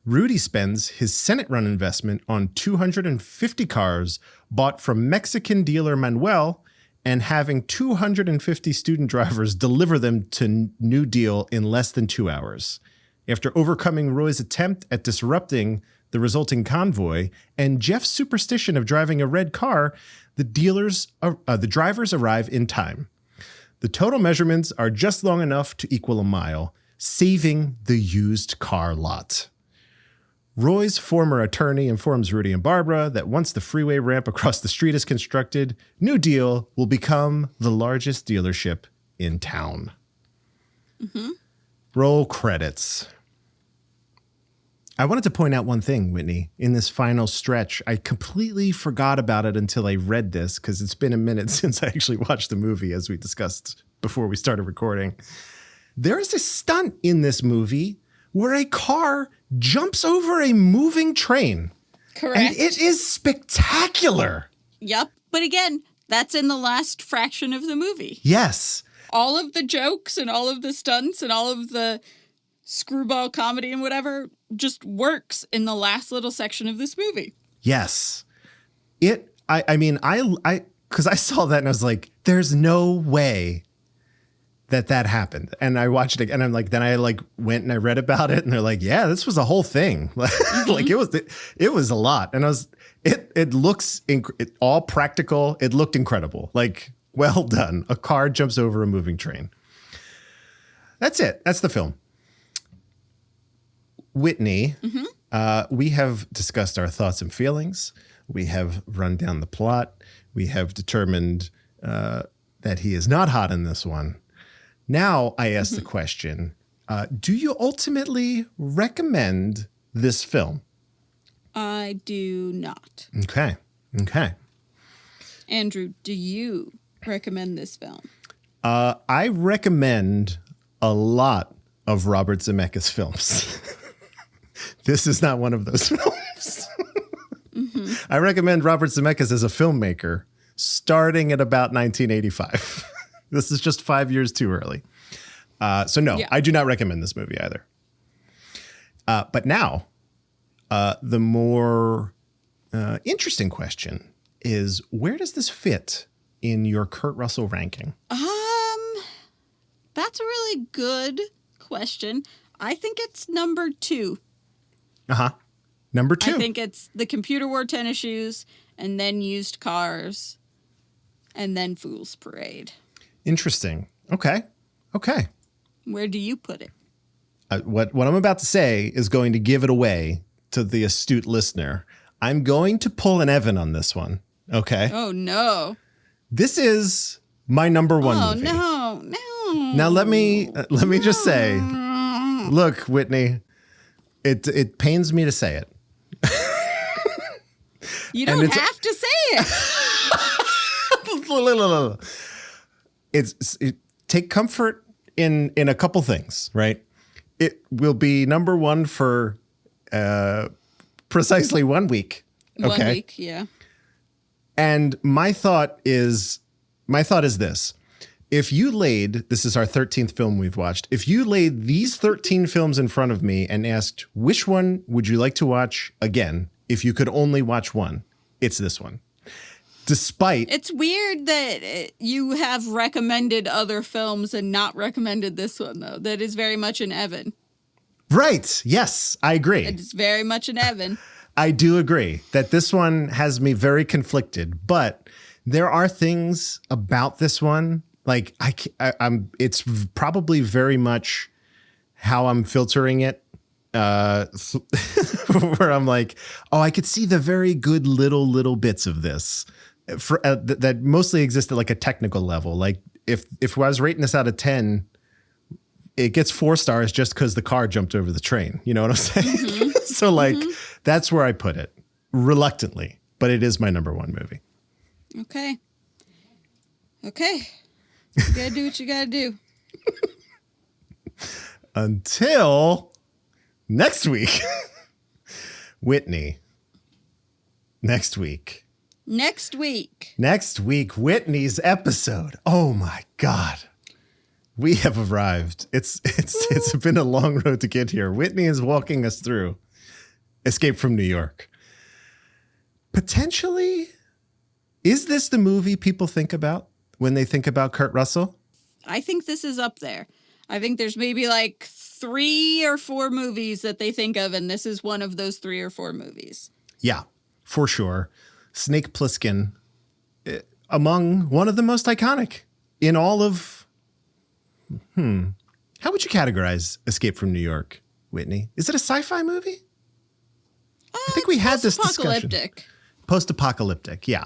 Rudy spends his Senate run investment on 250 cars bought from Mexican dealer Manuel and having 250 student drivers deliver them to New Deal in less than 2 hours. After overcoming Roy's attempt at disrupting the resulting convoy and Jeff's superstition of driving a red car, the drivers arrive in time. The total measurements are just long enough to equal a mile, saving the used car lot. Roy's former attorney informs Rudy and Barbara that once the freeway ramp across the street is constructed, New Deal will become the largest dealership in town. Mm-hmm. Roll credits. I wanted to point out one thing, Whitney, in this final stretch. I completely forgot about it until I read this because it's been a minute since I actually watched the movie, as we discussed before we started recording. There is a stunt in this movie where a car jumps over a moving train. Correct. And it is spectacular. Yep. But again, that's in the last fraction of the movie. Yes. All of the jokes and all of the stunts and all of the screwball comedy and whatever just works in the last little section of this movie. Yes. I mean, because I saw that and I was like, there's no way that happened. And I watched it and I'm like, then I like went and I read about it and they're like, yeah, this was a whole thing. Mm-hmm. Like it was a lot. And it looks all practical. It looked incredible. Like, well done. A car jumps over a moving train. That's it. That's the film. Whitney, we have discussed our thoughts and feelings. We have run down the plot. We have determined that he is not hot in this one. Now I ask the question, do you ultimately recommend this film? I do not. Okay. Andrew, do you recommend this film? I recommend a lot of Robert Zemeckis films. This is not one of those films. I recommend Robert Zemeckis as a filmmaker starting at about 1985. This is just 5 years too early. So no, I do not recommend this movie either. But now, the more interesting question is, where does this fit in your Kurt Russell ranking? That's a really good question. I think it's number 2. Number 2. I think it's The Computer Wore Tennis Shoes, and then Used Cars, and then Fool's Parade. Interesting. Okay. Where do you put it? What I'm about to say is going to give it away to the astute listener. I'm going to pull an Evan on this one. Okay. Oh, no. This is my number 1 movie. Oh, no. Now let me just say, look, Whitney, it pains me to say it. You don't have to say it. Take comfort in a couple things, right? It will be number 1 for precisely 1 week. Okay? 1 week, yeah. And my thought is this. If you laid, this is our 13th film we've watched, if you laid these 13 films in front of me and asked, which one would you like to watch again if you could only watch one, it's this one. Despite... It's weird that you have recommended other films and not recommended this one, though. That is very much an Evan. Right. Yes, I agree. It's very much an Evan. I do agree that this one has me very conflicted, but there are things about this one, like it's probably very much how I'm filtering it, where I'm like, oh, I could see the very good little bits of this that mostly exist at like a technical level. Like if I was rating this out of 10, it gets 4 stars just because the car jumped over the train. You know what I'm saying? Mm-hmm. So like, that's where I put it reluctantly, but it is my number 1 movie. Okay. You gotta do what you gotta do. Until Next week, Whitney. Next week, Whitney's episode. Oh my God. We have arrived. It's been a long road to get here. Whitney is walking us through Escape from New York. Potentially, is this the movie people think about when they think about Kurt Russell? I think this is up there. I think there's maybe like 3 or 4 movies that they think of, and this is one of those 3 or 4 movies. Yeah, for sure. Snake Plissken, among one of the most iconic in all of... How would you categorize Escape from New York, Whitney? Is it a sci-fi movie? I think we had this discussion. Post-apocalyptic, yeah.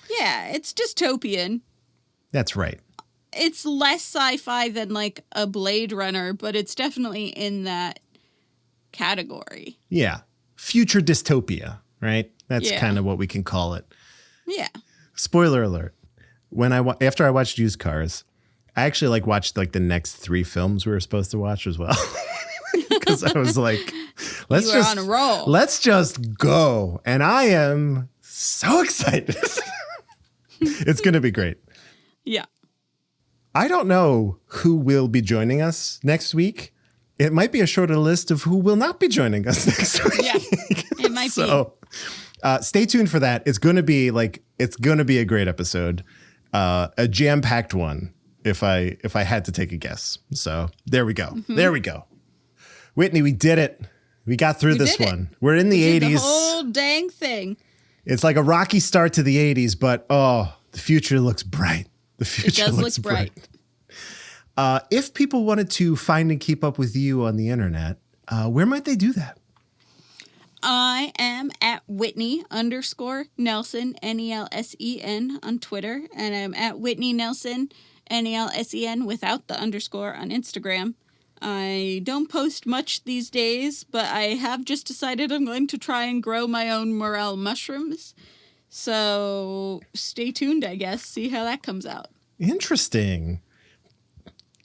Yeah, it's dystopian. That's right. It's less sci-fi than like a Blade Runner, but it's definitely in that category. Yeah. Future dystopia, right? That's kind of what we can call it. Yeah. Spoiler alert. After I watched Used Cars, I actually watched the next 3 films we were supposed to watch as well. Because I was like, let's on a roll. Let's just go. And I am so excited. It's going to be great. Yeah. I don't know who will be joining us next week. It might be a shorter list of who will not be joining us next week. Yeah, it might be. So stay tuned for that. It's going to be a great episode, a jam-packed one. If I had to take a guess. So there we go. Mm-hmm. There we go. Whitney, we did it. We got through this one. We're in the 80s. The whole dang thing. It's like a rocky start to the 80s, but the future looks bright. The future looks bright. If people wanted to find and keep up with you on the internet, where might they do that? I am at Whitney_Nelson, Nelsen, on Twitter. And I'm at Whitney Nelson, Nelsen, without the underscore on Instagram. I don't post much these days, but I have just decided I'm going to try and grow my own morel mushrooms. So stay tuned, I guess. See how that comes out. Interesting.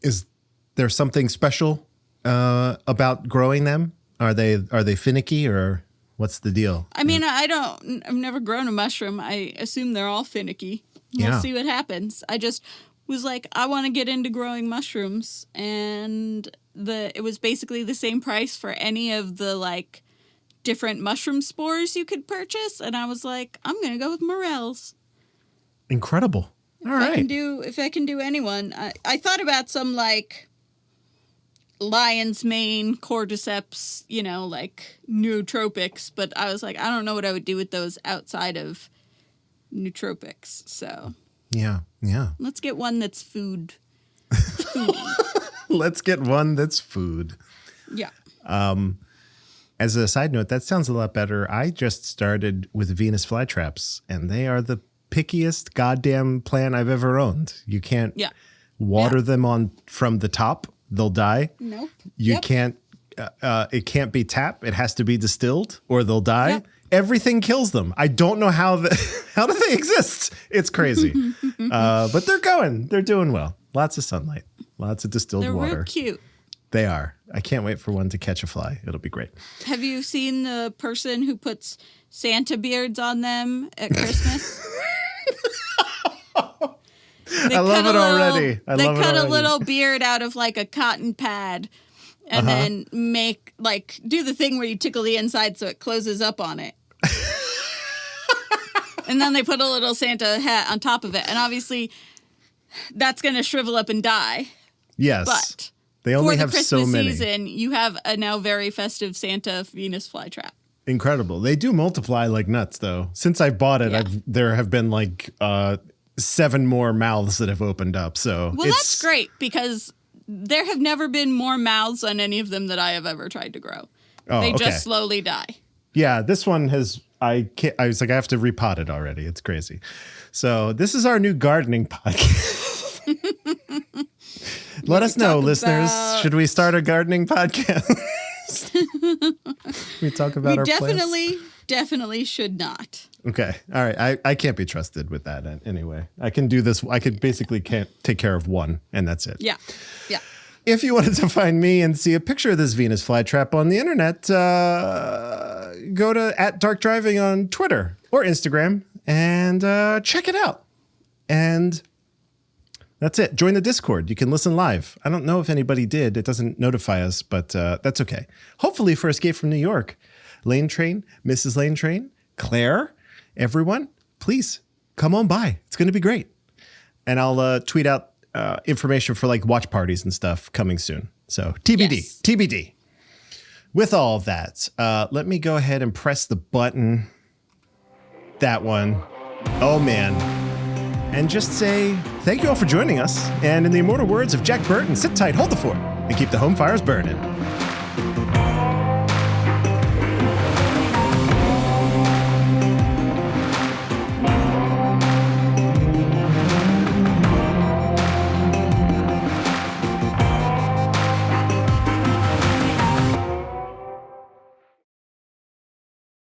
Is there something special about growing them? Are they finicky, or what's the deal? I mean, I've never grown a mushroom. I assume they're all finicky. We'll see what happens. I just was like, I want to get into growing mushrooms, and it was basically the same price for any of the different mushroom spores you could purchase, and I was like, I'm gonna go with morels. Incredible. All right. If I can do anyone, I thought about some lion's mane, cordyceps, nootropics, but I was like, I don't know what I would do with those outside of nootropics. So yeah. Let's get one that's food. Let's get one that's food. Yeah. As a side note, that sounds a lot better. I just started with Venus flytraps, and they are the pickiest goddamn plant I've ever owned. You can't water them on from the top. They'll die. Nope. You can't, it can't be tap. It has to be distilled or they'll die. Yep. Everything kills them. I don't know how do they exist? It's crazy. But they're going. They're doing well. Lots of sunlight. Lots of distilled water. They're real cute. They are. I can't wait for one to catch a fly. It'll be great. Have you seen the person who puts Santa beards on them at Christmas? I love it already. They cut a little beard out of a cotton pad and then do the thing where you tickle the inside so it closes up on it. And then they put a little Santa hat on top of it. And obviously that's going to shrivel up and die. Yes. But they only have for the so Christmas many. season, you have a now very festive Santa Venus flytrap. Incredible. They do multiply like nuts, though. Since I bought it, there have been 7 more mouths that have opened up. So that's great, because there have never been more mouths on any of them that I have ever tried to grow. They just slowly die. Yeah, this one has. I was like, I have to repot it already. It's crazy. So this is our new gardening podcast. Let us know, listeners. Should we start a gardening podcast? We talk about our plants? Definitely should not. Okay. All right. I can't be trusted with that anyway. I can do this. I could basically can't take care of one, and that's it. Yeah. If you wanted to find me and see a picture of this Venus flytrap on the internet, go to @darkdriving on Twitter or Instagram and check it out. And that's it. Join the Discord. You can listen live. I don't know if anybody did. It doesn't notify us, but that's okay. Hopefully for Escape from New York, Lane Train, Mrs. Lane Train, Claire, everyone, please come on by. It's going to be great. And I'll tweet out information for like watch parties and stuff coming soon. So TBD, Yes. TBD. With all of that, let me go ahead and press the button. That one. Oh, man. And just say thank you all for joining us. And in the immortal words of Jack Burton, sit tight, hold the fort, and keep the home fires burning.